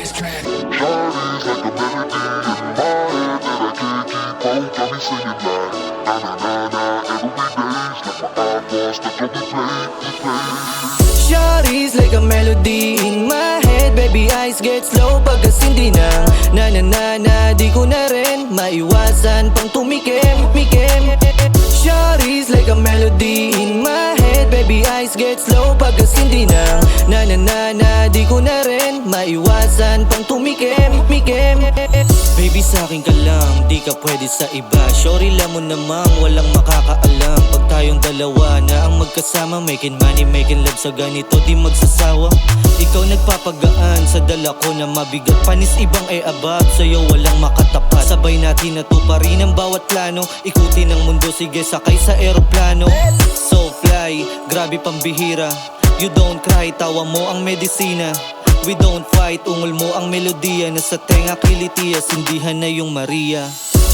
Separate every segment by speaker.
Speaker 1: this track.
Speaker 2: Shawty's like a melody in my head that I can't keep on. Got me singing like na na na na every day's like my eyeballs stuck on the play.
Speaker 3: Shawty's like a melody in my head. Baby, eyes get slow pagkas hindi na na di ko na rin maiwasan pang tumikim. Shawty's like a melody in my head. Baby, eyes get slow pagkas hindi na di ko na rin maiwasan pang tumikim. Baby, sa'kin ka lang, di ka pwede sa iba. Shorty, alam mo namang walang makakaalam pag tayong dalawa na ang magkasama. Making money, making love sa ganito di magsasawa. Ikaw nagpapagaan sa dala ko na mabigat. Panis ibang above, sa'yo walang makatapat. Sabay natin natuparin ang bawat plano. Ikutin ang mundo, sige sakay sa eroplano. So fly, grabe pambihira. You don't cry, tawa mo ang medisina. We don't fight, ungol mo ang melodiya. Nasa tenga kilitiya, sindihan na yung Maria.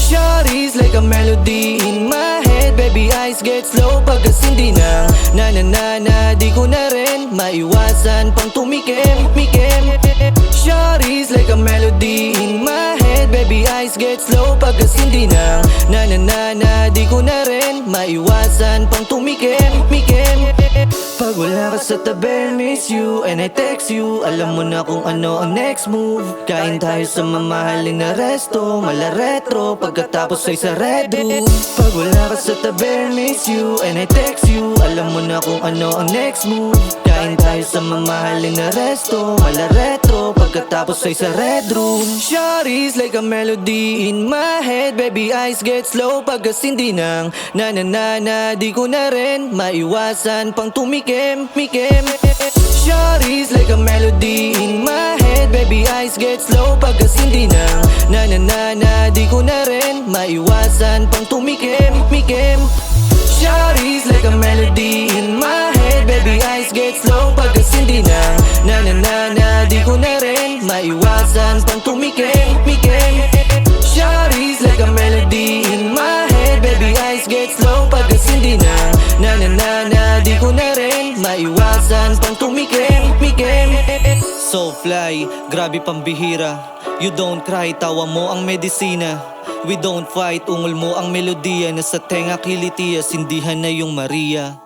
Speaker 3: Shawty's like a melody in my head. Baby, eyes get slow pagkas hindi na di ko na rin maiwasan pang tumikim. Shawty's like a melody in my head. Baby, eyes get slow pagkas hindi na di ko na rin maiwasan pang tumikim. Pag wala ka sa tabi, miss you and I text you. Alam mo na kung ano ang next move. Kain tayo sa mamahaling na resto, mala retro, pagkatapos ay sa red room. Pag wala ka sa tabi, miss you and I text you. Alam mo na kung ano ang next move. Kain tayo sa mamahaling na resto, mala retro, pagkatapos ay sa red room. Shawty's like a melody in my head. Baby, eyes get slow pagkas hindi nang di ko na rin maiwasan pang tumikim. Shawty's like a melody in my head. Baby, eyes get slow pagkas hindi nang di ko na rin maiwasan pang tumikim. Shawty's like a melody in my head. Baby, eyes get slow pagkas hindi nang di ko na rin maiwasan pang tumikim. Shawty's like a melody in my head. Baby, eyes get slow pagkas hindi nang di ko na rin maiwasan pang tumikim. So fly, grabe pambihira. You don't cry, tawa mo ang medisina. We don't fight, ungol mo ang melodiya. Nasa tenga kilitiya, sindihan na yung Maria.